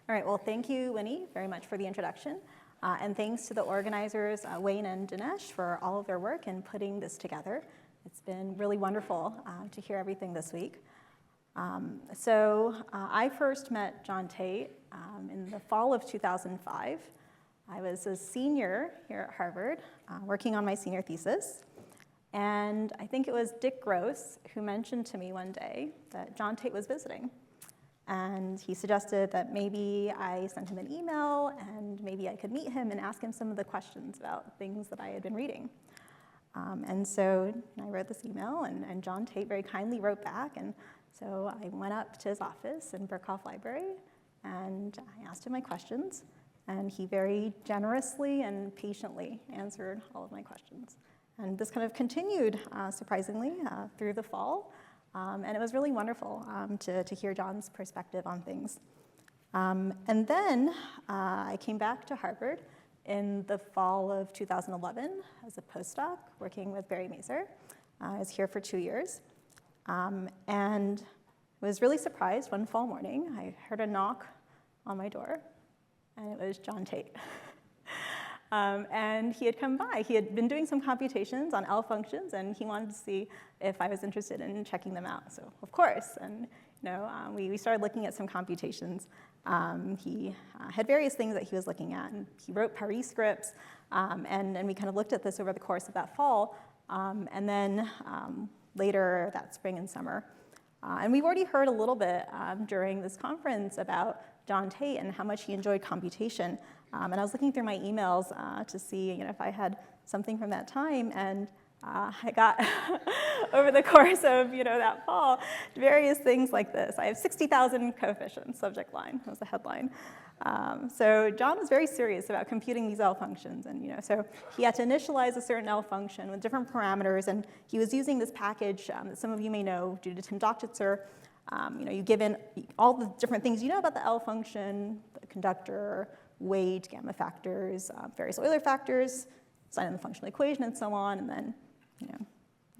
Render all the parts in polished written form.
All right, well, thank you, Winnie, very much for the introduction. And thanks to the organizers, Wayne and Dinesh, for all of their work in putting this together. It's been really wonderful to hear everything this week. I first met John Tate in the fall of 2005. I was a senior here at Harvard, working on my senior thesis. And I think it was Dick Gross who mentioned to me one day that John Tate was visiting. And he suggested that maybe I send him an email and maybe I could meet him and ask him some of the questions about things that I had been reading. And so I wrote this email, and John Tate very kindly wrote back. And so I went up to his office in Berkhoff Library, and I asked him my questions. And he very generously and patiently answered all of my questions. And this kind of continued, surprisingly, through the fall. And it was really wonderful to hear John's perspective on things. And then I came back to Harvard in the fall of 2011 as a postdoc working with Barry Mazur. I was here for 2 years. And was really surprised one fall morning. I heard a knock on my door, and it was John Tate. And he had come by. He had been doing some computations on L functions, and he wanted to see if I was interested in checking them out. So, of course, and we started looking at some computations. He had various things that he was looking at, and he wrote Paris scripts, and we kind of looked at this over the course of that fall, and then later that spring and summer. And we've already heard a little bit during this conference about John Tate and how much he enjoyed computation. And I was looking through my emails to see if I had something from that time, and I got, over the course of that fall, various things like this. I have 60,000 coefficients, subject line, was the headline. So John was very serious about computing these L functions, and so he had to initialize a certain L function with different parameters, and he was using this package that some of you may know due to Tim Dochtitzer. You give in all the different things you know about the L function, the conductor, weight, gamma factors, various Euler factors, sign in the functional equation, and so on, and then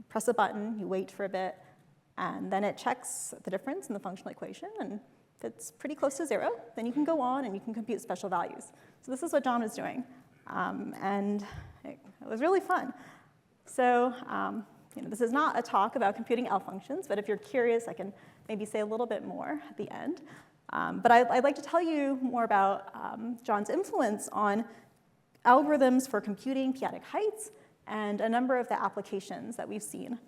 press a button, you wait for a bit, and then it checks the difference in the functional equation, and if it's pretty close to 0, then you can go on and you can compute special values. So this is what John was doing, and it was really fun. So this is not a talk about computing L functions, but if you're curious, I can maybe say a little bit more at the end. But I'd like to tell you more about John's influence on algorithms for computing p-adic heights and a number of the applications that we've seen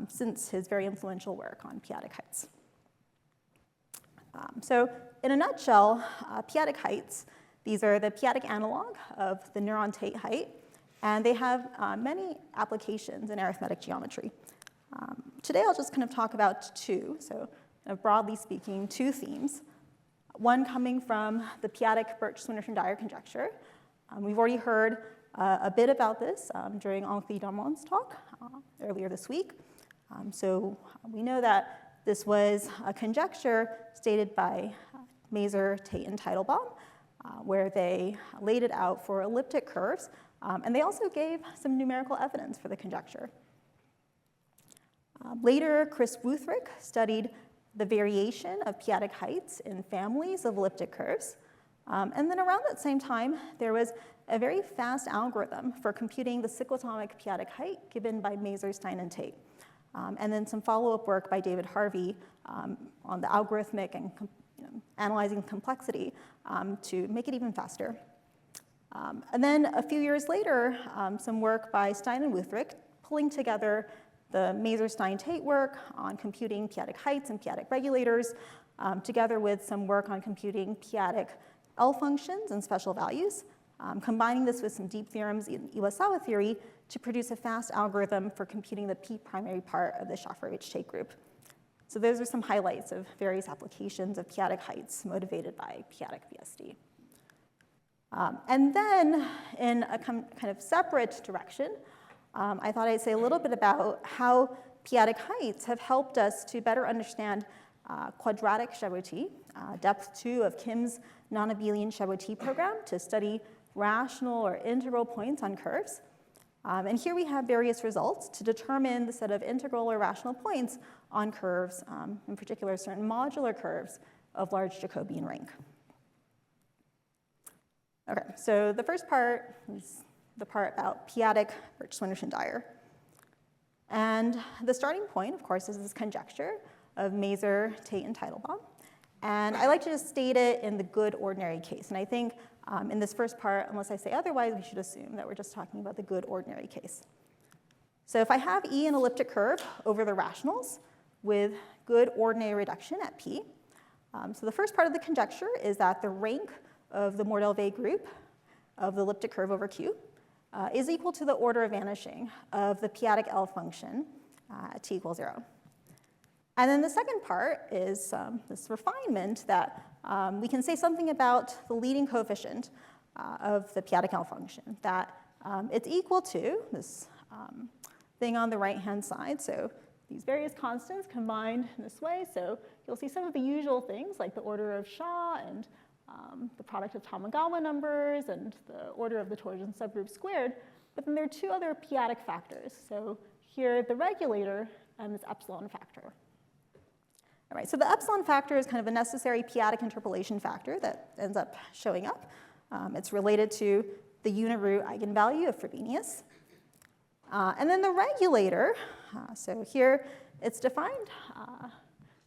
since his very influential work on p-adic heights. So in a nutshell, p-adic heights, these are the p-adic analog of the neuron Tate height, and they have many applications in arithmetic geometry. Today I'll just kind of talk about two, so broadly speaking, two themes. One coming from the p-adic Birch-Swinnerton-Dyer conjecture. We've already heard a bit about this during Henri Darmon's talk earlier this week. So we know that this was a conjecture stated by Mazur, Tate, and Teitelbaum, where they laid it out for elliptic curves, and they also gave some numerical evidence for the conjecture. Later, Chris Wuthrick studied the variation of p-adic heights in families of elliptic curves. And then around that same time, there was a very fast algorithm for computing the cyclotomic p-adic height given by Mazur, Stein, and Tate. And then some follow-up work by David Harvey on the algorithmic and analyzing complexity to make it even faster. And then a few years later, some work by Stein and Wuthrick pulling together the Mazur-Stein-Tate work on computing p-adic heights and p-adic regulators, together with some work on computing p-adic L functions and special values, combining this with some deep theorems in Iwasawa theory to produce a fast algorithm for computing the p-primary part of the Shafarevich-Tate group. So those are some highlights of various applications of p-adic heights motivated by p-adic BSD. And then in a kind of separate direction, I thought I'd say a little bit about how p-adic heights have helped us to better understand quadratic Chaboty, depth 2 of Kim's non-abelian Chaboty program to study rational or integral points on curves. And here we have various results to determine the set of integral or rational points on curves, in particular certain modular curves of large Jacobian rank. Okay, so the first part is the part about p-adic Swinnerton-Dyer. And the starting point, of course, is this conjecture of Mazur, Tate, and Teitelbaum. And I like to just state it in the good ordinary case. And I think in this first part, unless I say otherwise, we should assume that we're just talking about the good ordinary case. So if I have E an elliptic curve over the rationals with good ordinary reduction at P, so the first part of the conjecture is that the rank of the Mordell-Weil group of the elliptic curve over Q is equal to the order of vanishing of the p-adic L function at t equals 0. And then the second part is this refinement that we can say something about the leading coefficient of the p-adic L function, that it's equal to this thing on the right-hand side. So these various constants combined in this way. So you'll see some of the usual things like the order of Shaw and the product of Tamagawa numbers and the order of the torsion subgroup squared. But then there are two other p-adic factors. So here the regulator and this epsilon factor. All right, so the epsilon factor is kind of a necessary p-adic interpolation factor that ends up showing up. It's related to the unit root eigenvalue of Frobenius. And then the regulator, so here it's defined.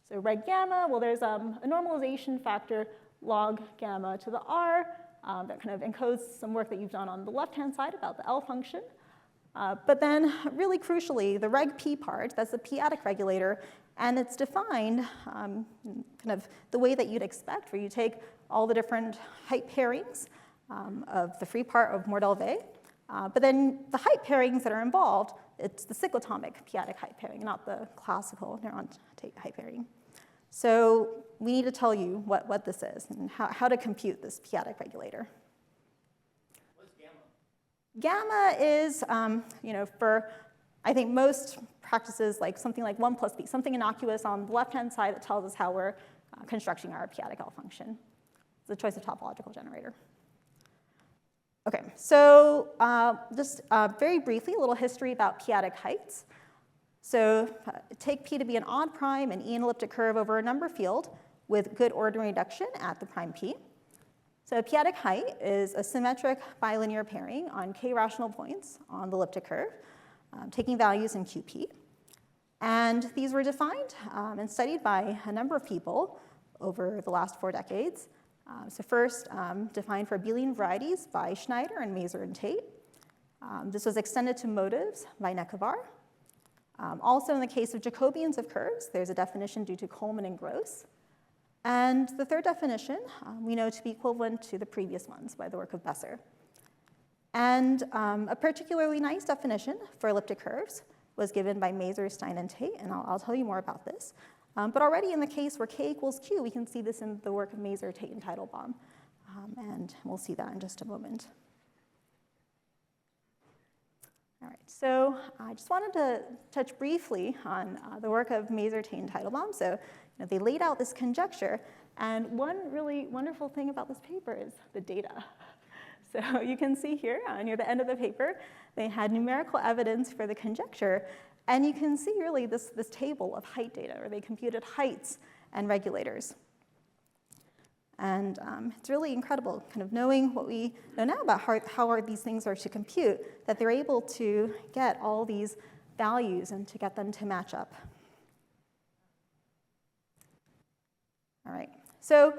So reg gamma, well, there's a normalization factor log gamma to the r that kind of encodes some work that you've done on the left-hand side about the L function. But then really crucially, the reg p part, that's the p-adic regulator, and it's defined kind of the way that you'd expect, where you take all the different height pairings of the free part of Mordell-Weil, but then the height pairings that are involved, it's the cyclotomic p-adic height pairing, not the classical neuron-Tate height pairing. So we need to tell you what this is and how to compute this p-adic regulator. What's gamma? Gamma is, for I think most practices like something like 1 plus p, something innocuous on the left-hand side that tells us how we're constructing our p-adic L function. It's the choice of topological generator. Okay, so just very briefly, a little history about p-adic heights. So take P to be an odd prime and E an elliptic curve over a number field with good ordinary reduction at the prime P. So a p-adic height is a symmetric bilinear pairing on k rational points on the elliptic curve, taking values in QP. And these were defined and studied by a number of people over the last 4 decades. So first, defined for abelian varieties by Schneider and Mazur and Tate. This was extended to motives by Nekovar. Also, in the case of Jacobians of curves, there's a definition due to Coleman and Gross. And the third definition we know to be equivalent to the previous ones by the work of Besser. And a particularly nice definition for elliptic curves was given by Mazur, Stein, and Tate, and I'll tell you more about this. But already in the case where k equals q, we can see this in the work of Mazur, Tate, and Teitelbaum. And we'll see that in just a moment. All right, so I just wanted to touch briefly on the work of Mazur, Tate, and Teitelbaum. So they laid out this conjecture, and one really wonderful thing about this paper is the data. So you can see here near the end of the paper, they had numerical evidence for the conjecture, and you can see really this table of height data, where they computed heights and regulators. And it's really incredible, kind of knowing what we know now about how these things are to compute, that they're able to get all these values and to get them to match up. All right, so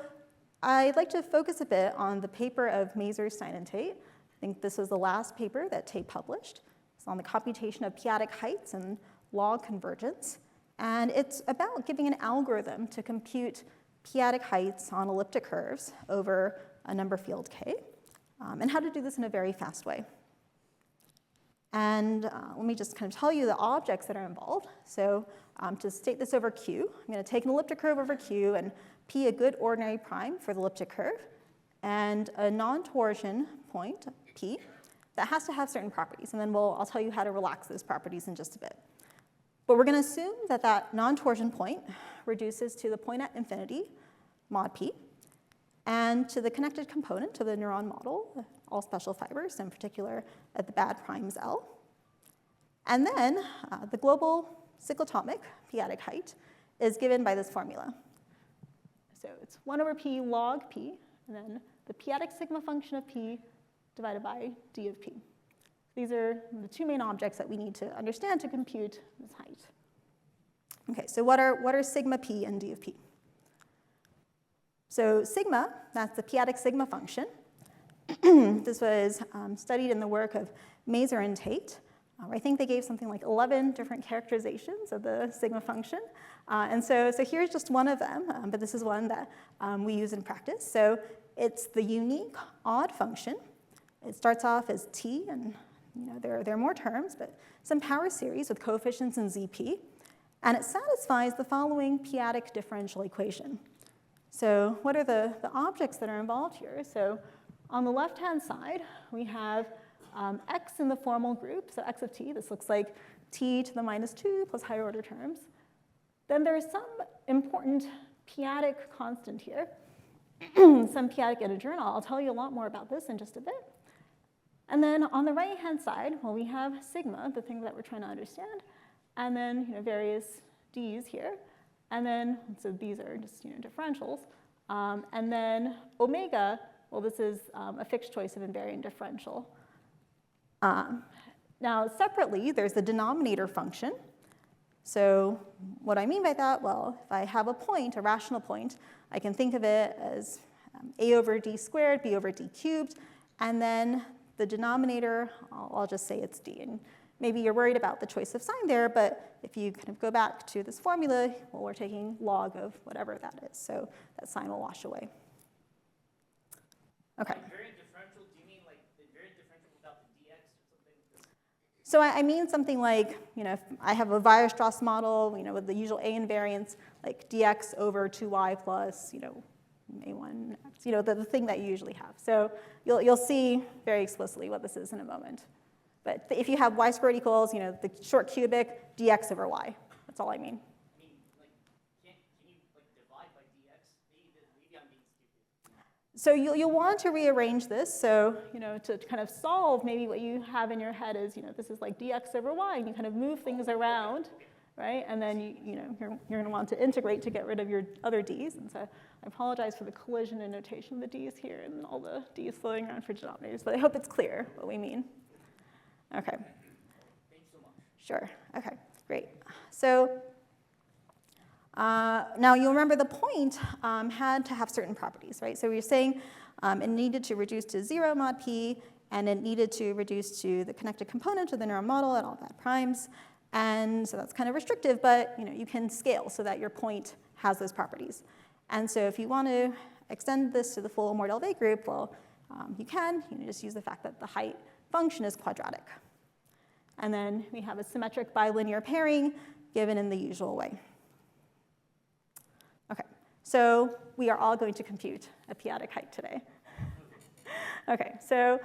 I'd like to focus a bit on the paper of Mazur, Stein, and Tate. I think this was the last paper that Tate published. It's on the computation of p-adic heights and log convergence. And it's about giving an algorithm to compute p-adic heights on elliptic curves over a number field k, and how to do this in a very fast way. And let me just kind of tell you the objects that are involved. So to state this over Q, I'm going to take an elliptic curve over Q and P a good ordinary prime for the elliptic curve, and a non-torsion point, P, that has to have certain properties. And then I'll tell you how to relax those properties in just a bit. But we're going to assume that that non-torsion point reduces to the point at infinity, mod P, and to the connected component of the neuron model, all special fibers, in particular at the bad primes L. And then the global cyclotomic p-adic height is given by this formula. So it's 1 over p log p and then the p-adic sigma function of p divided by d of p. These are the two main objects that we need to understand to compute this height. Okay, so what are sigma p and d of p? So sigma, that's the p-adic sigma function. This was studied in the work of Mazur and Tate. I think they gave something like 11 different characterizations of the sigma function. And so here's just one of them, but this is one that we use in practice. So it's the unique odd function. It starts off as t, and there are more terms, but some power series with coefficients in zp. And it satisfies the following p-adic differential equation. So what are the objects that are involved here? So on the left-hand side, we have x in the formal group, so x of t. This looks like t to the minus 2 plus higher order terms. Then there's some important p-adic constant here, some p-adic integer, and I'll tell you a lot more about this in just a bit. And then on the right-hand side, well, we have sigma, the thing that we're trying to understand, and then various d's here. And then, so these are just differentials. And then omega, well, this is a fixed choice of invariant differential. Now, separately, there's the denominator function. So what I mean by that, well, if I have a point, a rational point, I can think of it as a over d squared, b over d cubed, and then the denominator, I'll just say it's d. And maybe you're worried about the choice of sign there, but if you kind of go back to this formula, well, we're taking log of whatever that is, so that sign will wash away. Okay. Invariant differential, do you mean like invariant differential without the dx or something? So I mean something like, if I have a Weierstrass model, with the usual A invariance, like dx over 2y plus, a1x, the thing that you usually have. So you'll see very explicitly what this is in a moment. But if you have y squared equals, the short cubic, dx over y. That's all I mean. I mean, like, can you like divide by dx? Maybe I'm being stupid. So you'll want to rearrange this. So to kind of solve, maybe what you have in your head is, this is like dx over y, and you kind of move things around, right? And then you're going to want to integrate to get rid of your other d's. And so I apologize for the collision in notation of the d's here and all the d's floating around for denominators, but I hope it's clear what we mean. Okay. Thanks so much. Sure. Okay, great. So now you'll remember the point had to have certain properties, right? So we were saying it needed to reduce to 0 mod p, and it needed to reduce to the connected component of the neuron model at all bad primes. And so that's kind of restrictive, but you can scale so that your point has those properties. And so if you want to extend this to the full Mordell-Weil group, well, you can. Just use the fact that the height function is quadratic. And then we have a symmetric bilinear pairing given in the usual way. Okay, so we are all going to compute a p-adic height today. Okay, so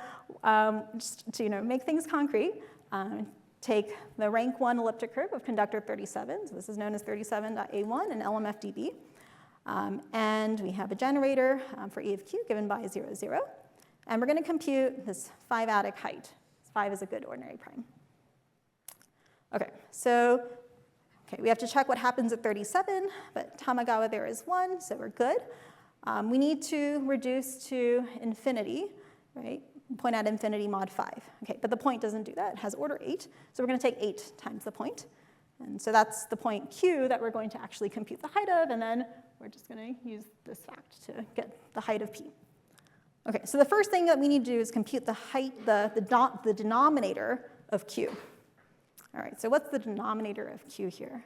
just to make things concrete, take the rank 1 elliptic curve of conductor 37. So this is known as 37.A1 in LMFDB. And we have a generator for E of Q given by 0, 0. And we're going to compute this 5-adic height. 5 is a good ordinary prime. Okay, so we have to check what happens at 37, but Tamagawa there is 1, so we're good. We need to reduce to infinity, right? Point at infinity mod 5. Okay, but the point doesn't do that. It has order 8, so we're going to take 8 times the point. And so that's the point Q that we're going to actually compute the height of, and then we're just going to use this fact to get the height of P. Okay, so the first thing that we need to do is compute the height, the denominator of Q. All right, so what's the denominator of Q here?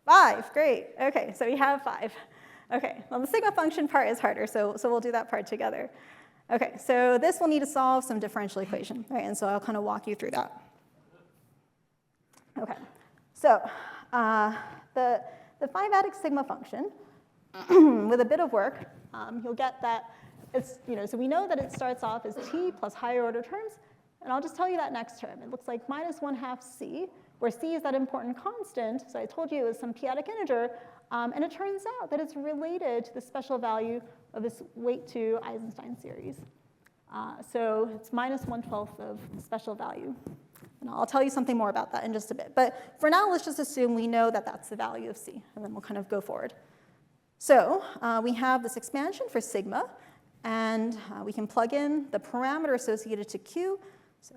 5, great. Okay, so we have 5. Okay, well, the sigma function part is harder, so we'll do that part together. Okay, so this will need to solve some differential equation, right? And so I'll kind of walk you through that. Okay, so the 5-adic sigma function, with a bit of work, you'll get that it's, so we know that it starts off as t plus higher order terms, and I'll just tell you that next term. It looks like minus 1/2 c, where c is that important constant. So I told you it was some p-adic integer, and it turns out that it's related to the special value of this weight 2 Eisenstein series. So it's minus 1/12 of the special value. And I'll tell you something more about that in just a bit. But for now, let's just assume we know that that's the value of c, and then we'll kind of go forward. So we have this expansion for sigma, and we can plug in the parameter associated to q. So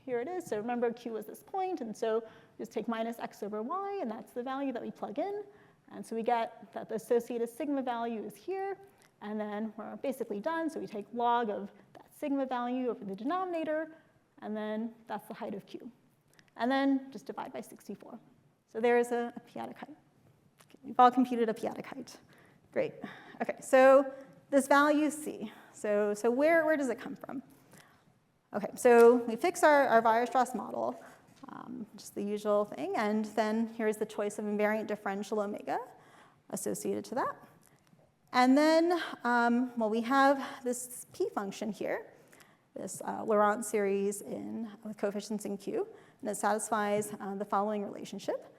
here it is. So remember, q was this point, and so just take minus x over y, and that's the value that we plug in. And so we get that the associated sigma value is here, and then we're basically done. So we take log of that sigma value over the denominator, and then that's the height of q. And then just divide by 64. So there's a p-adic height. Okay, we've all computed a p-adic height. Great. Okay, so this value c. So where does it come from? Okay, so we fix our Weierstrass model, just the usual thing, and then here's the choice of invariant differential omega associated to that. And then, well, we have this p function here, this Laurent series with coefficients in q, and it satisfies the following relationship.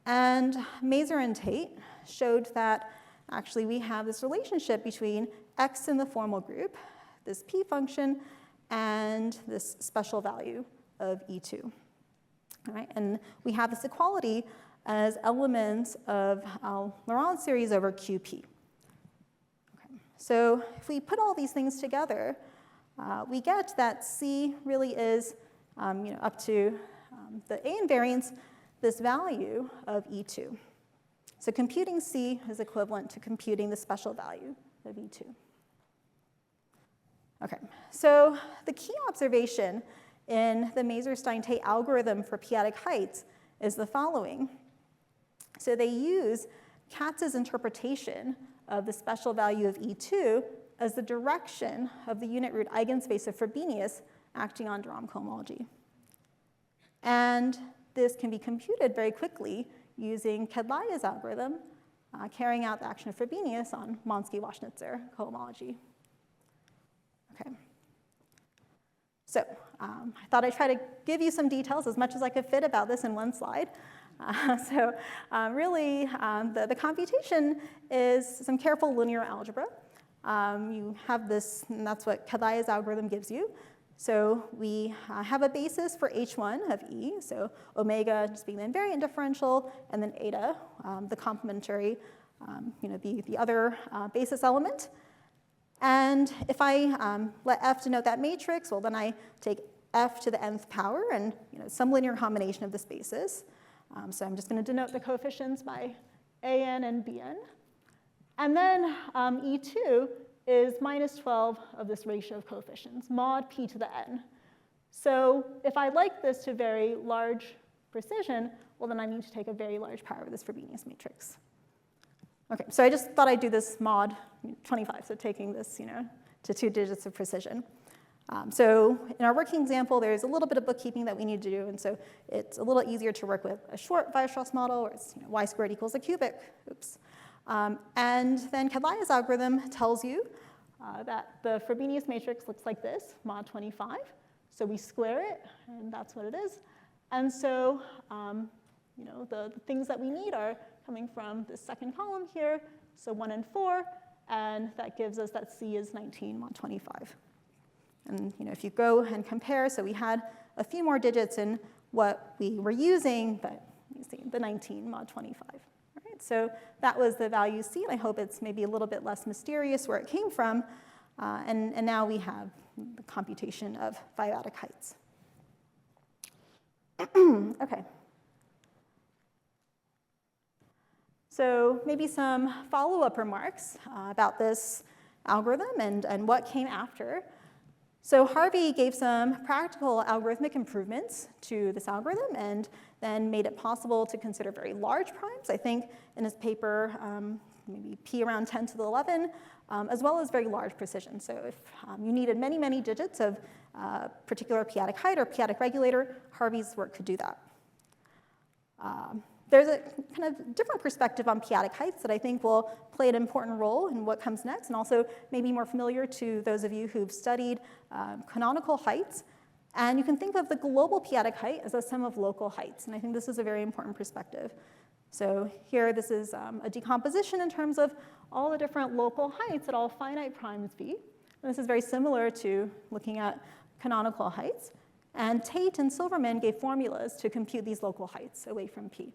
And Mazur and Tate showed that actually we have this relationship between x in the formal group, this p function, and this special value of E2. All right, and we have this equality as elements of Laurent series over QP. Okay. So if we put all these things together, we get that C really is up to the A invariance, this value of E2. So computing C is equivalent to computing the special value of E2. Okay, so the key observation in the Mazur-Stein-Tate algorithm for p-adic heights is the following. So they use Katz's interpretation of the special value of E2 as the direction of the unit root eigenspace of Frobenius acting on de Rham cohomology. And this can be computed very quickly using Kedlaya's algorithm, carrying out the action of Frobenius on Monsky-Waschnitzer cohomology. Okay. So I thought I'd try to give you some details as much as I could fit about this in one slide. Really, the computation is some careful linear algebra. You have this, and that's what Kedlaya's algorithm gives you. So we have a basis for h1 of E, so omega just being the invariant differential, and then eta, the complementary, the other basis element. And if I let f denote that matrix, well, then I take f to the nth power and some linear combination of this basis. So I'm just going to denote the coefficients by an and bn. And then E2 is minus 12 of this ratio of coefficients, mod p to the n. So if I like this to very large precision, well, then I need to take a very large power of this Frobenius matrix. Okay, so I just thought I'd do this mod 25, so taking this to 2 digits of precision. So in our working example, there's a little bit of bookkeeping that we need to do, and so it's a little easier to work with a short Weierstrass model, where it's y squared equals a cubic. Oops. And then Kedlaya's algorithm tells you that the Frobenius matrix looks like this, mod 25. So we square it, and that's what it is. And so the things that we need are coming from the second column here, so 1 and 4, and that gives us that C is 19 mod 25. And if you go and compare, so we had a few more digits in what we were using, but you see the 19 mod 25. All right, so that was the value C, and I hope it's maybe a little bit less mysterious where it came from. And now we have the computation of p-adic heights. Okay. So maybe some follow-up remarks about this algorithm and what came after. So Harvey gave some practical algorithmic improvements to this algorithm and then made it possible to consider very large primes. I think in his paper, maybe p around 10 to the 11, as well as very large precision. So if you needed many, many digits of particular p-adic height or p-adic regulator, Harvey's work could do that. There's a kind of different perspective on p-adic heights that I think will play an important role in what comes next, and also maybe more familiar to those of you who've studied canonical heights. And you can think of the global p-adic height as a sum of local heights, and I think this is a very important perspective. So here, this is a decomposition in terms of all the different local heights at all finite primes v. And this is very similar to looking at canonical heights. And Tate and Silverman gave formulas to compute these local heights away from p.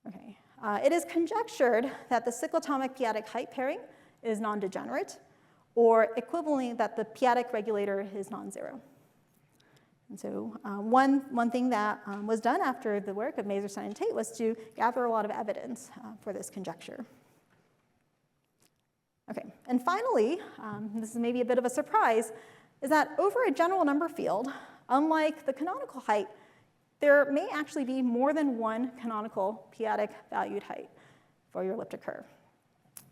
Okay. it is conjectured that the cyclotomic p-adic height pairing is non-degenerate, or equivalently that the p-adic regulator is non-zero. And so one thing that was done after the work of Maser, Stein, and Tate was to gather a lot of evidence for this conjecture. Okay, and finally, this is maybe a bit of a surprise, is that over a general number field, unlike the canonical height, there may actually be more than one canonical p-adic valued height for your elliptic curve.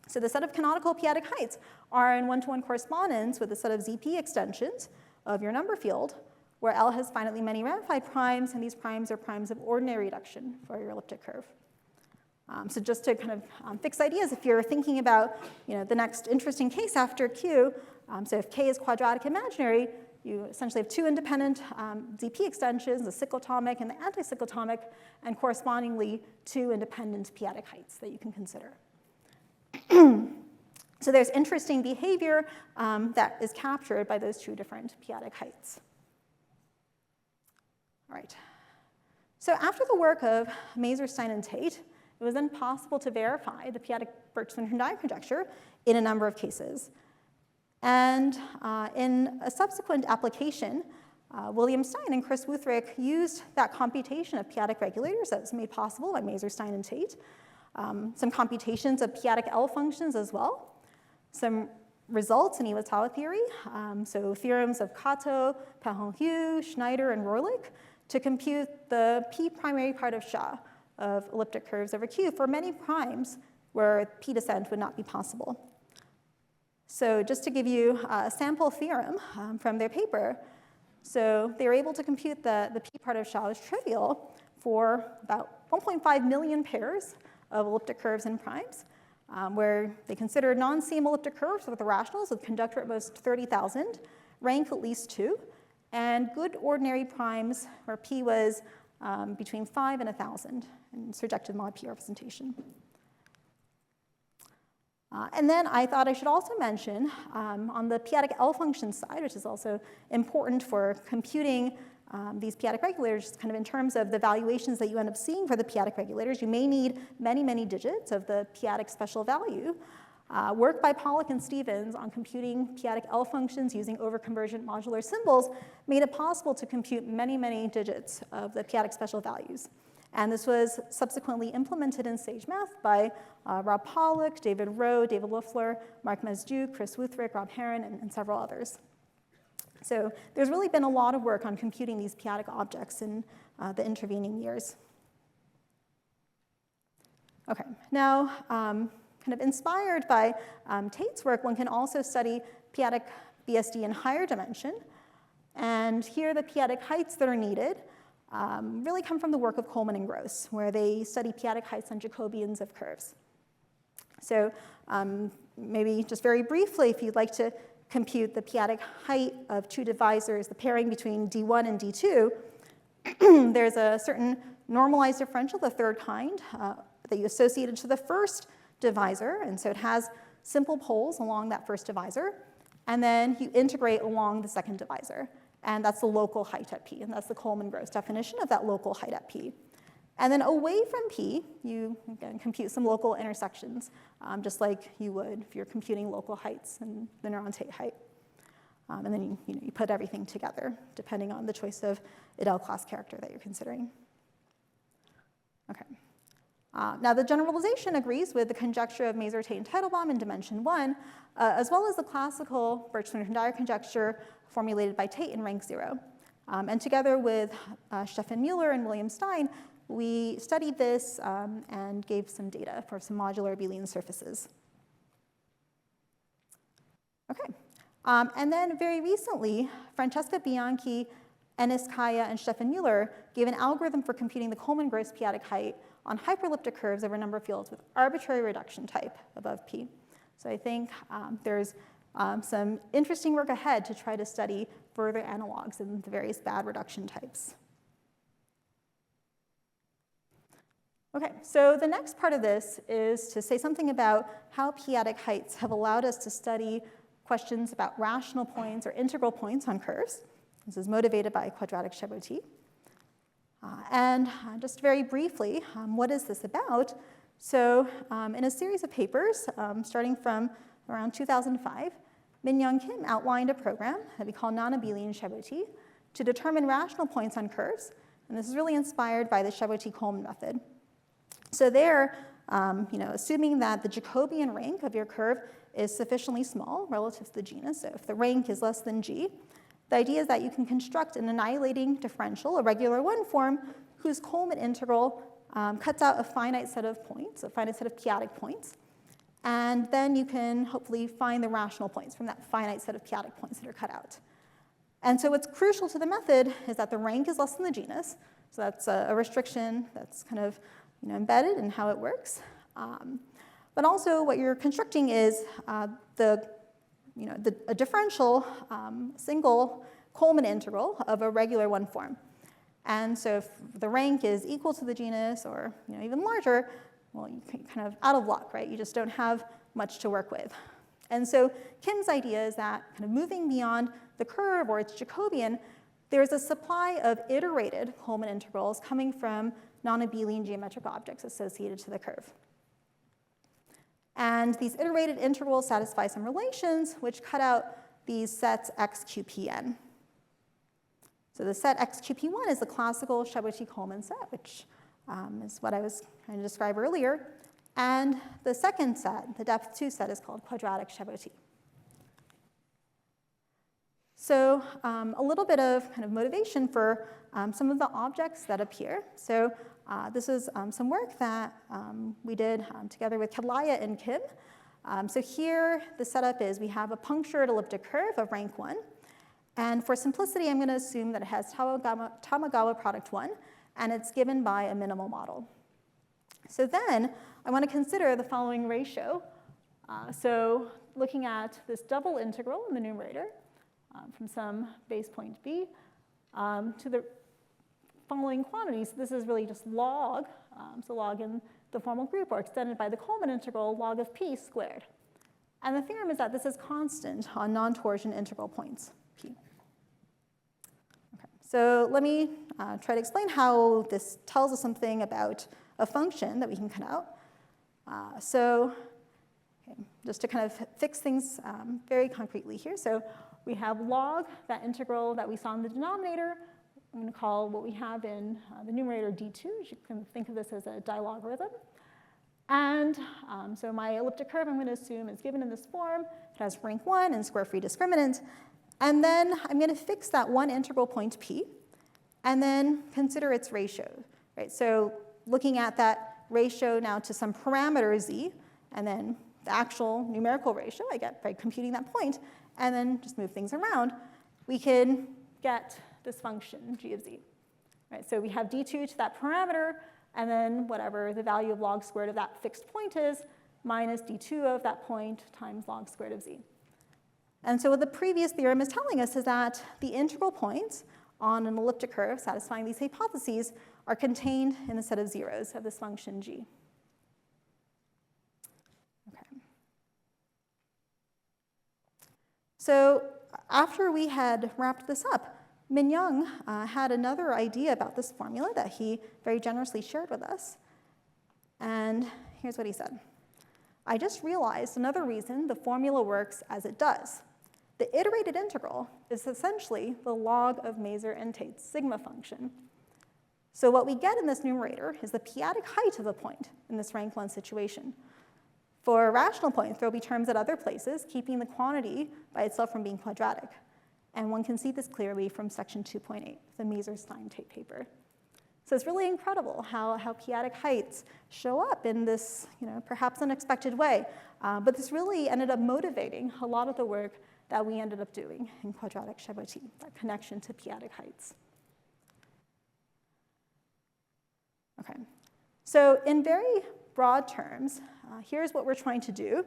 So the set of canonical p-adic heights are in one-to-one correspondence with the set of ZP extensions of your number field, where L has finitely many ramified primes, and these primes are primes of ordinary reduction for your elliptic curve. So just to kind of fix ideas, if you're thinking about the next interesting case after Q, so if K is quadratic imaginary, you essentially have two independent ZP extensions, the cyclotomic and the anticyclotomic, and correspondingly two independent p-adic heights that you can consider. So there's interesting behavior that is captured by those two different p-adic heights. All right. So after the work of Maser, Stein, and Tate, it was then possible to verify the p-adic Birch-Swinnerton-Dyer conjecture in a number of cases. And in a subsequent application, William Stein and Chris Wutherick used that computation of p-adic regulators that was made possible by Maser, Stein, and Tate, some computations of p-adic L functions as well, some results in Iwatawa theory, so theorems of Kato, Perron-Hugh, Schneider, and Rohrlich, to compute the p primary part of Shah of elliptic curves over Q for many primes where p descent would not be possible. So just to give you a sample theorem from their paper, so they were able to compute the p part of Shah as trivial for about 1.5 million pairs of elliptic curves and primes, where they considered non-CM elliptic curves with the rationals with conductor at most 30,000, rank at least 2, and good ordinary primes where p was between 5 and 1,000 in surjective mod p representation. And then I thought I should also mention on the p-adic L function side, which is also important for computing these p-adic regulators, kind of in terms of the valuations that you end up seeing for the p-adic regulators, you may need many, many digits of the p-adic special value. Work by Pollock and Stevens on computing p-adic L functions using overconvergent modular symbols made it possible to compute many, many digits of the p-adic special values. And this was subsequently implemented in Sage Math by Rob Pollock, David Rowe, David Loeffler, Mark Mesdu, Chris Wutherick, Rob Heron, and several others. So there's really been a lot of work on computing these p-adic objects in the intervening years. Okay, now kind of inspired by Tate's work, one can also study p-adic BSD in higher dimension. And here the p-adic heights that are needed really come from the work of Coleman and Gross, where they study p-adic heights on Jacobians of curves. So maybe just very briefly, if you'd like to compute the p-adic height of two divisors, the pairing between D1 and D2, there's a certain normalized differential, the third kind, that you associated to the first divisor. And so it has simple poles along that first divisor. And then you integrate along the second divisor. And that's the local height at P. And that's the Coleman-Gross definition of that local height at P. And then away from P, you again compute some local intersections, just like you would if you're computing local heights and the neuron Tate height. And then you put everything together, depending on the choice of Idel class character that you're considering. Okay. Now, the generalization agrees with the conjecture of Maser, Tate, and Teitelbaum in dimension 1, as well as the classical Birch-Swinnerton-Dyer conjecture formulated by Tate in rank 0. And together with Stefan Mueller and William Stein, we studied this and gave some data for some modular abelian surfaces. Okay. And then very recently, Francesca Bianchi, Enis Kaya, and Stefan Mueller gave an algorithm for computing the Coleman-Gross p-adic height on hyperelliptic curves over a number of fields with arbitrary reduction type above P. So I think there's some interesting work ahead to try to study further analogs in the various bad reduction types. Okay, so the next part of this is to say something about how p-adic heights have allowed us to study questions about rational points or integral points on curves. This is motivated by quadratic Cheboty. And just very briefly, what is this about? So in a series of papers, starting from around 2005, Min-Young Kim outlined a program that we call non-abelian Chaboty to determine rational points on curves. And this is really inspired by the Chaboty-Coleman method. So there, assuming that the Jacobian rank of your curve is sufficiently small relative to the genus, so if the rank is less than G, the idea is that you can construct an annihilating differential, a regular one form, whose Coleman integral cuts out a finite set of points, a finite set of p-adic points. And then you can hopefully find the rational points from that finite set of p-adic points that are cut out. And so what's crucial to the method is that the rank is less than the genus. So that's a restriction that's kind of embedded in how it works. But also what you're constructing is a differential single Coleman integral of a regular one form. And so if the rank is equal to the genus or even larger, well, you're kind of out of luck, right? You just don't have much to work with. And so Kim's idea is that kind of moving beyond the curve or its Jacobian, there's a supply of iterated Coleman integrals coming from non-abelian geometric objects associated to the curve. And these iterated integrals satisfy some relations which cut out these sets XQPN. So the set XQP1 is the classical Chaboty-Coleman set, which is what I was trying to describe earlier. And the second set, the depth 2 set, is called quadratic Chaboty. So a little bit of kind of motivation for some of the objects that appear. So this is some work that we did together with Kedlaya and Kim. So here the setup is we have a punctured elliptic curve of rank 1. And for simplicity, I'm going to assume that it has Tamagawa product 1, and it's given by a minimal model. So then I want to consider the following ratio. So looking at this double integral in the numerator from some base point B to the following quantities. This is really just log, so log in the formal group, or extended by the Coleman integral, log of p squared. And the theorem is that this is constant on non-torsion integral points, p. Okay. So let me try to explain how this tells us something about a function that we can cut out. Just to kind of fix things very concretely here. So we have log, that integral that we saw in the denominator. I'm going to call what we have in the numerator d2. You can think of this as a dilogarithm. And so my elliptic curve, I'm going to assume, is given in this form. It has rank 1 and square-free discriminant. And then I'm going to fix that one integral point p, and then consider its ratio. Right? So looking at that ratio now to some parameter z, and then the actual numerical ratio I get by computing that point, and then just move things around, we can get this function, g of z. Right? So we have d2 to that parameter, and then whatever the value of log squared of that fixed point is, minus d2 of that point times log squared of z. And so what the previous theorem is telling us is that the integral points on an elliptic curve satisfying these hypotheses are contained in the set of zeros of this function g. Okay. So after we had wrapped this up, Min-Young had another idea about this formula that he very generously shared with us. And here's what he said. I just realized another reason the formula works as it does. The iterated integral is essentially the log of Mazur and Tate's sigma function. So what we get in this numerator is the p-adic height of a point in this rank 1 situation. For rational points, there will be terms at other places, keeping the quantity by itself from being quadratic. And one can see this clearly from section 2.8, the Mazur-Stein-Tate paper. So it's really incredible how p-adic heights show up in this perhaps unexpected way. But this really ended up motivating a lot of the work that we ended up doing in quadratic Chaboty, that connection to p-adic heights. Okay, so in very broad terms, here's what we're trying to do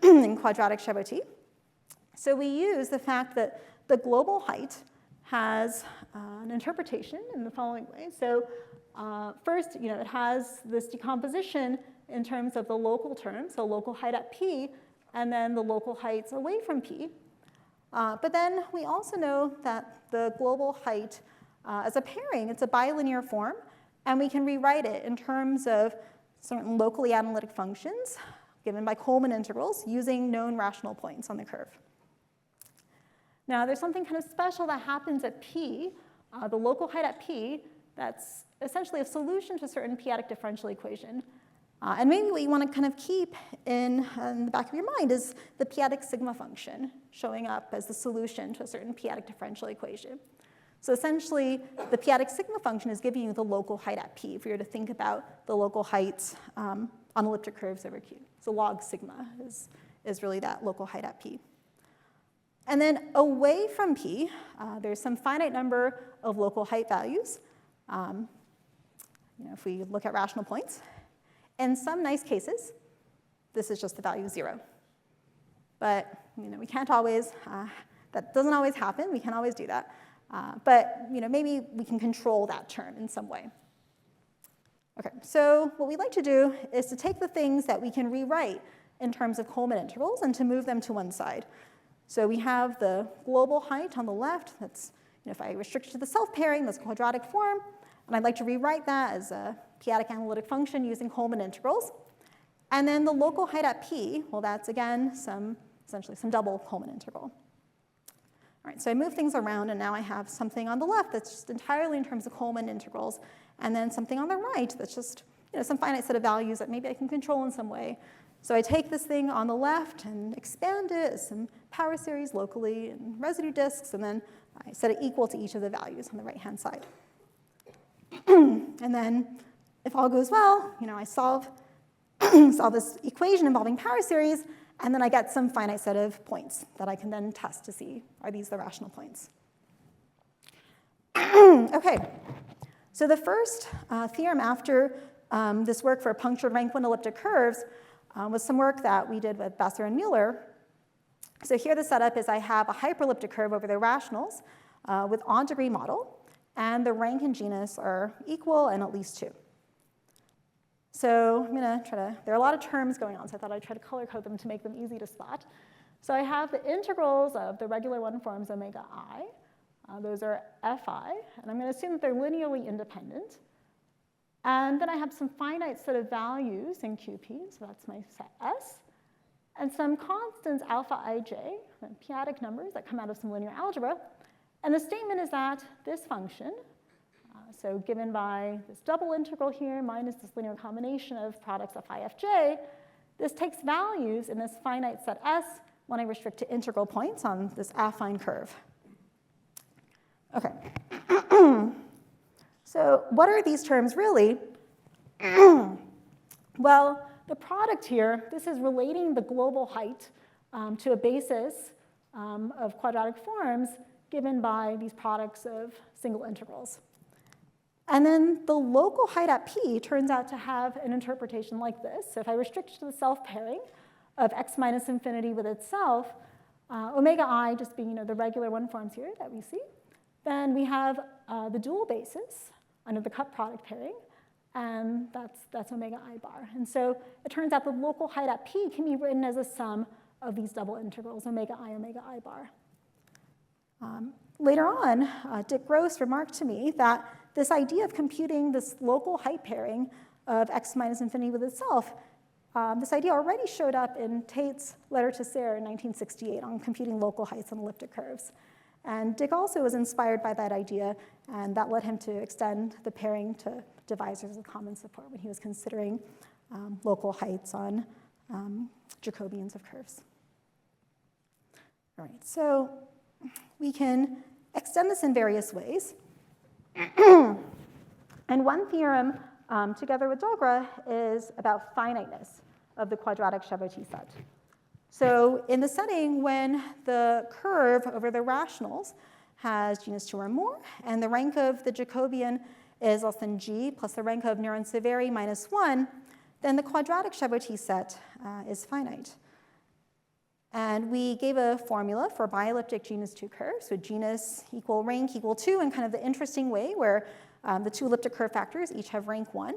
in quadratic Chaboty. So we use the fact that the global height has an interpretation in the following way. So first, it has this decomposition in terms of the local terms, so local height at p, and then the local heights away from p. But then we also know that the global height as a pairing, it's a bilinear form, and we can rewrite it in terms of certain locally analytic functions given by Coleman integrals using known rational points on the curve. Now, there's something kind of special that happens at P, the local height at P, that's essentially a solution to a certain p-adic differential equation. And maybe what you want to kind of keep in the back of your mind is the p-adic sigma function showing up as the solution to a certain p-adic differential equation. So essentially, the p-adic sigma function is giving you the local height at P, if you were to think about the local heights on elliptic curves over Q. So log sigma is really that local height at P. And then away from P, there's some finite number of local height values. If we look at rational points, in some nice cases, this is just the value 0. But we can't always, that doesn't always happen. We can't always do that. But maybe we can control that term in some way. Okay, so what we like to do is to take the things that we can rewrite in terms of Coleman integrals and to move them to one side. So we have the global height on the left. That's, if I restrict it to the self-pairing, that's a quadratic form. And I'd like to rewrite that as a p-adic analytic function using Coleman integrals. And then the local height at P, well, that's, again, essentially some double Coleman integral. All right, so I move things around, and now I have something on the left that's just entirely in terms of Coleman integrals, and then something on the right that's just some finite set of values that maybe I can control in some way. So I take this thing on the left and expand it as some power series locally and residue disks, and then I set it equal to each of the values on the right-hand side. And then, if all goes well, I solve this equation involving power series, and then I get some finite set of points that I can then test to see, are these the rational points? Okay, so the first theorem after this work for punctured rank 1 elliptic curves was some work that we did with Besser and Mueller. So here the setup is I have a hyperelliptic curve over the rationals with on-degree model, and the rank and genus are equal and at least 2. So I'm going to try to, there are a lot of terms going on, so I thought I'd try to color code them to make them easy to spot. So I have the integrals of the regular one forms omega I. Those are fi, and I'm going to assume that they're linearly independent. And then I have some finite set of values in QP, so that's my set S, and some constants alpha ij, p-adic numbers that come out of some linear algebra. And the statement is that this function, so given by this double integral here minus this linear combination of products of I, f, j, this takes values in this finite set S when I restrict to integral points on this affine curve. Okay. So what are these terms really? Well, the product here, this is relating the global height to a basis of quadratic forms given by these products of single integrals. And then the local height at P turns out to have an interpretation like this. So if I restrict to the self-pairing of x minus infinity with itself, omega I just being the regular one forms here that we see, then we have the dual basis under the cup product pairing, and that's omega I bar. And so it turns out the local height at P can be written as a sum of these double integrals, omega I bar. Later on, Dick Gross remarked to me that this idea of computing this local height pairing of x minus infinity with itself, this idea already showed up in Tate's letter to Sayre in 1968 on computing local heights on elliptic curves. And Dick also was inspired by that idea, and that led him to extend the pairing to divisors of common support when he was considering local heights on Jacobians of curves. All right, so we can extend this in various ways. And one theorem, together with Dogra, is about finiteness of the quadratic Chevauty set. So in the setting when the curve over the rationals has genus 2 or more, and the rank of the Jacobian is less than g plus the rank of Neuron-Savary minus 1, then the quadratic Chevauty set is finite. And we gave a formula for bielliptic genus 2 curves, so genus equal rank equal 2 in kind of the interesting way where the two elliptic curve factors each have rank 1.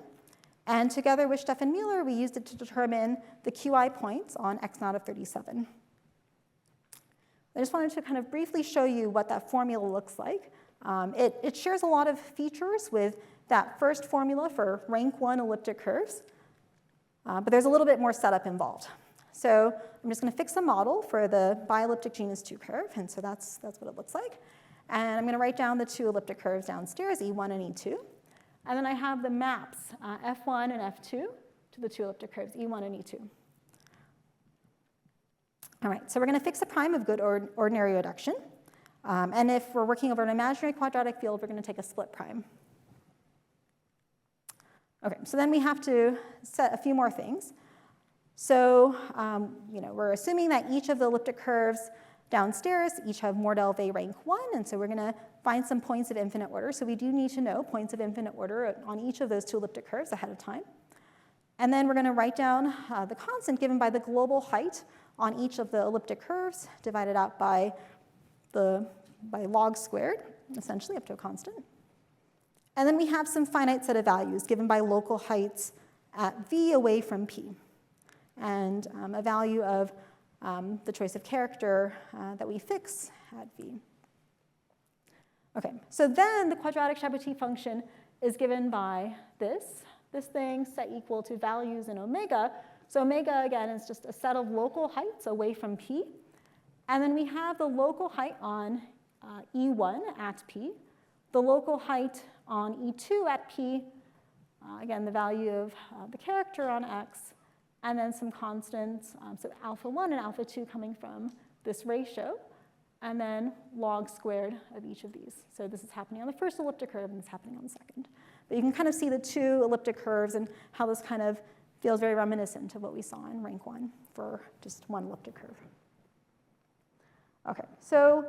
And together with Stefan Mueller, we used it to determine the QI points on x0 of 37. I just wanted to kind of briefly show you what that formula looks like. It shares a lot of features with that first formula for rank 1 elliptic curves. But there's a little bit more setup involved. So I'm just going to fix a model for the bielliptic genus 2 curve, and so that's what it looks like. And I'm going to write down the 2 elliptic curves downstairs, E1 and E2. And then I have the maps, F1 and F2, to the 2 elliptic curves, E1 and E2. All right, so we're going to fix a prime of good ordinary reduction. And if we're working over an imaginary quadratic field, we're going to take a split prime. Okay, so then we have to set a few more things. So we're assuming that each of the elliptic curves downstairs each have Mordell V rank 1, and so we're going to find some points of infinite order. So we do need to know points of infinite order on each of those 2 elliptic curves ahead of time. And then we're going to write down the constant given by the global height on each of the elliptic curves, divided out by log squared, essentially, up to a constant. And then we have some finite set of values given by local heights at V away from P, and a value of the choice of character that we fix at V. Okay, so then the quadratic Chaboty function is given by this thing set equal to values in omega. So omega, again, is just a set of local heights away from P. And then we have the local height on E1 at P, the local height on E2 at P, again, the value of the character on X, and then some constants, so alpha 1 and alpha 2 coming from this ratio, and then log squared of each of these. So this is happening on the first elliptic curve, and it's happening on the second. But you can kind of see the 2 elliptic curves and how this kind of feels very reminiscent of what we saw in rank 1 for just 1 elliptic curve. Okay, so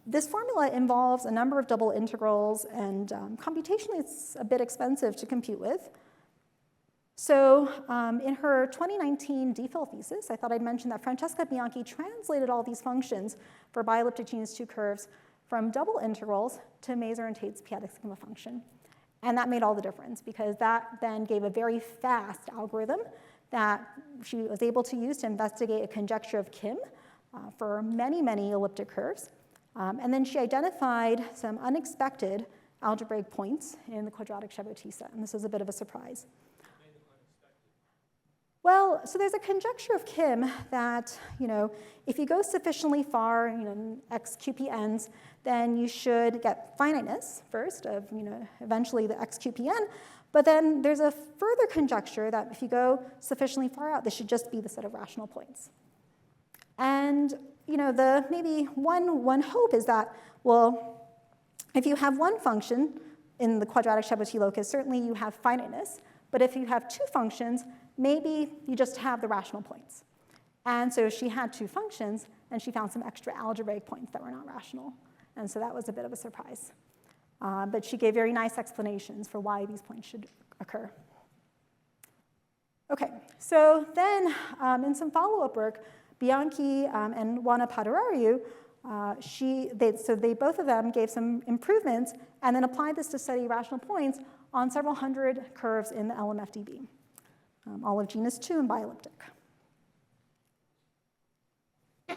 this formula involves a number of double integrals, and computationally it's a bit expensive to compute with. So in her 2019 DPhil thesis, I thought I'd mention that Francesca Bianchi translated all these functions for bielliptic genus 2 curves from double integrals to Mazur and Tate's p-adic sigma function. And that made all the difference, because that then gave a very fast algorithm that she was able to use to investigate a conjecture of Kim for many, many elliptic curves. And then she identified some unexpected algebraic points in the quadratic Chaboty set, and this was a bit of a surprise. Well, so there's a conjecture of Kim that, if you go sufficiently far, x QPNs, then you should get finiteness first of, eventually the x QPN. But then there's a further conjecture that if you go sufficiently far out, this should just be the set of rational points. And, the maybe one hope is that, well, if you have one function in the quadratic Chaboty locus, certainly you have finiteness. But if you have 2 functions, maybe you just have the rational points. And so she had 2 functions, and she found some extra algebraic points that were not rational. And so that was a bit of a surprise. But she gave very nice explanations for why these points should occur. OK, so then in some follow-up work, Bianchi and Juana Padarariu, both of them gave some improvements and then applied this to study rational points on several hundred curves in the LMFDB. All of genus 2 and bielliptic.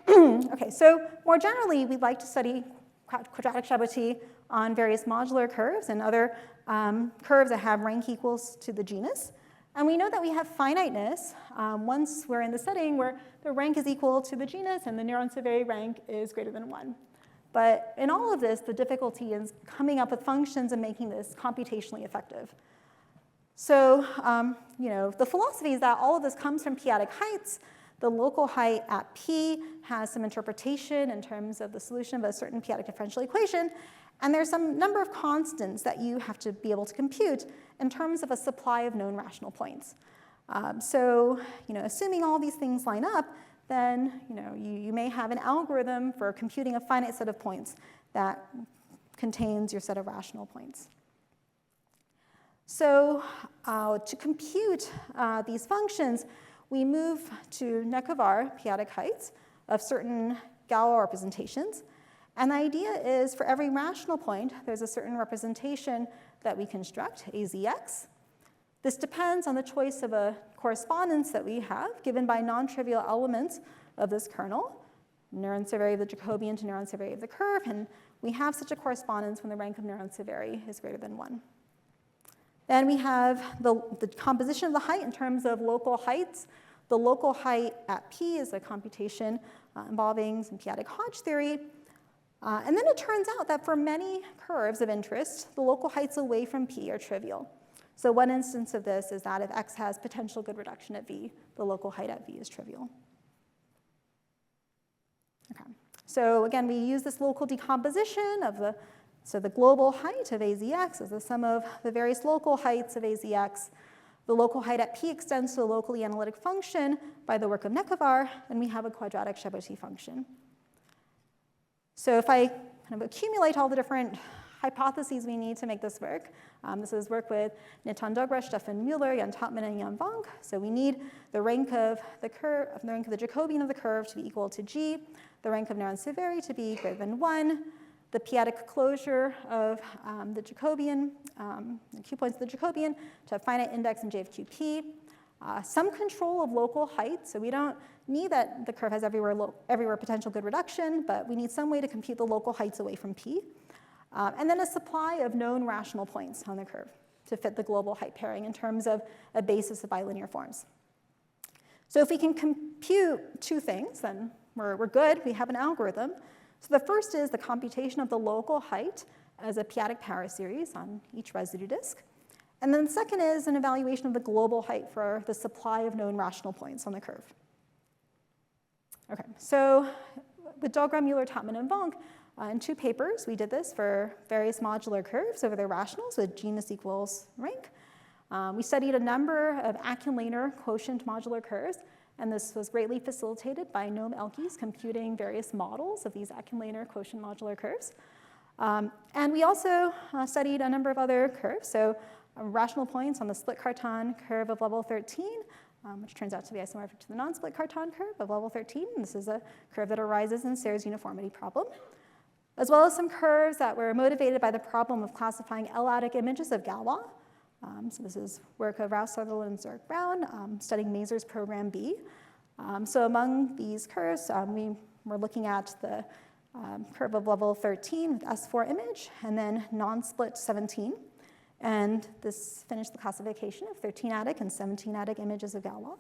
Okay, so more generally, we'd like to study quadratic Chaboty on various modular curves and other curves that have rank equals to the genus. And we know that we have finiteness once we're in the setting where the rank is equal to the genus and the Néron-Sévère rank is greater than 1. But in all of this, the difficulty is coming up with functions and making this computationally effective. So, the philosophy is that all of this comes from p-adic heights. The local height at P has some interpretation in terms of the solution of a certain p-adic differential equation. And there's some number of constants that you have to be able to compute in terms of a supply of known rational points. Assuming all these things line up, then you may have an algorithm for computing a finite set of points that contains your set of rational points. So to compute these functions, we move to Nekovar p-adic heights of certain Galois representations. And the idea is for every rational point, there's a certain representation that we construct, AZX. This depends on the choice of a correspondence that we have given by non-trivial elements of this kernel, Néron-Sévère of the Jacobian to Néron-Sévère of the curve. And we have such a correspondence when the rank of Néron-Sévère is greater than 1. Then we have the composition of the height in terms of local heights. The local height at P is a computation involving some p-adic Hodge theory. And then it turns out that for many curves of interest, the local heights away from P are trivial. So one instance of this is that if x has potential good reduction at V, the local height at V is trivial. Okay. So again, we use this local decomposition of the global height of AZX is the sum of the various local heights of AZX. The local height at P extends to a locally analytic function by the work of Nekovar, and we have a quadratic Chaboty function. So if I kind of accumulate all the different hypotheses we need to make this work, this is work with Nitin Dogra, Stefan Müller, Jan Tautmann, and Jan Vank. So we need the rank of the curve, the rank of the Jacobian of the curve to be equal to G, the rank of Narron-Severi to be greater than 1, the p-adic closure of the Jacobian, the Q points of the Jacobian to a finite index in J of QP, some control of local height. So we don't need that the curve has everywhere potential good reduction, but we need some way to compute the local heights away from P. And then a supply of known rational points on the curve to fit the global height pairing in terms of a basis of bilinear forms. So if we can compute two things, then we're good. We have an algorithm. So the first is the computation of the local height as a p-adic power series on each residue disk. And then the second is an evaluation of the global height for the supply of known rational points on the curve. Okay, so with Dogra, Müller, Tautmann, and Vank, in two papers, we did this for various modular curves over their rationals with genus equals rank. We studied a number of Acuin-Lehner quotient modular curves, and this was greatly facilitated by Noam Elkies computing various models of these Acuin-Lehner quotient modular curves. And we also studied a number of other curves, so rational points on the split Cartan curve of level 13, which turns out to be isomorphic to the non-split Cartan curve of level 13. And this is a curve that arises in Serre's uniformity problem, as well as some curves that were motivated by the problem of classifying L-adic images of Galois. So this is work of Rouse, Sutherland, and Zurich-Brown, studying Mazur's program B. So among these curves, we were looking at the curve of level 13 with S4 image, and then non-split 17. And this finished the classification of 13-adic and 17-adic images of Galois.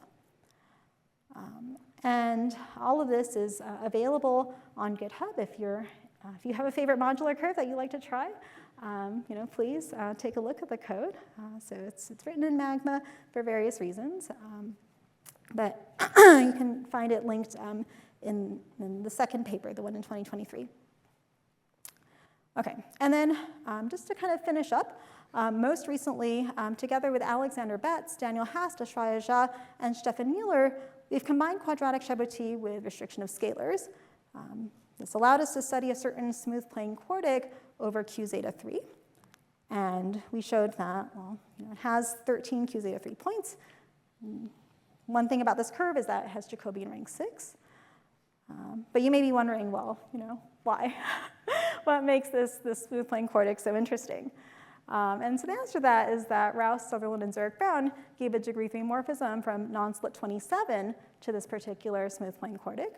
And all of this is available on GitHub. If you have a favorite modular curve that you'd like to try, please take a look at the code. So it's written in Magma for various reasons, but you can find it linked in the second paper, the one in 2023. Okay, and then just to kind of finish up, most recently, together with Alexander Betts, Daniel Hast, Ashraya Jha, and Stefan Müller, we've combined quadratic Chaboty with restriction of scalars. This allowed us to study a certain smooth plane quartic over Q zeta 3. And we showed that, well, it has 13 Q zeta 3 points. One thing about this curve is that it has Jacobian rank 6. But you may be wondering, well, why? What makes this smooth plane quartic so interesting? And so the answer to that is that Rouse, Sutherland, and Zurich-Brown gave a degree 3 morphism from non-split 27 to this particular smooth plane quartic.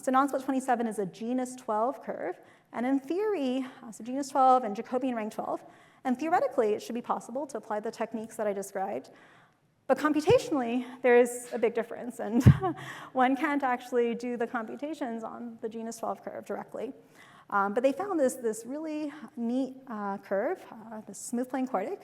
So non-split 27 is a genus 12 curve, and in theory, so genus 12 and Jacobian rank 12, and theoretically, it should be possible to apply the techniques that I described. But computationally, there is a big difference, and one can't actually do the computations on the genus 12 curve directly. But they found this really neat curve, this smooth plane quartic.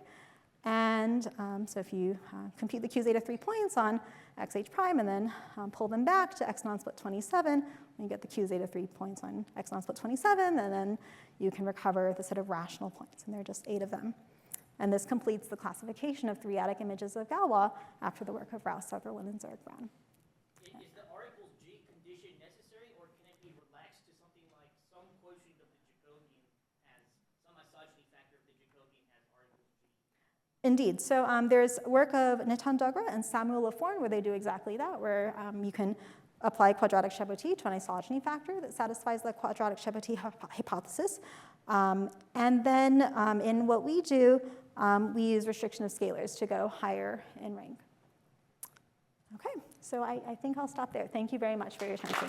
And so if you compute the Q zeta 3 points on xh prime and then pull them back to x non-split 27, you get the Q zeta 3 points on x non-split 27, and then you can recover the set of rational points, and there are just 8 of them. And this completes the classification of 3-adic images of Galois after the work of Rouse, Sutherland, and Zurich-Brown. Is the R equals G condition necessary, or can it be relaxed to something like some quotient of the Jacobian has, some isogeny factor of the Jacobian has R equals G? Indeed. So there's work of Nitin Dogra and Samuel Lafforne where they do exactly that, where you can apply quadratic Chaboty to an isogeny factor that satisfies the quadratic Chaboty hypothesis. And then in what we do, we use restriction of scalars to go higher in rank. Okay, so I think I'll stop there. Thank you very much for your attention.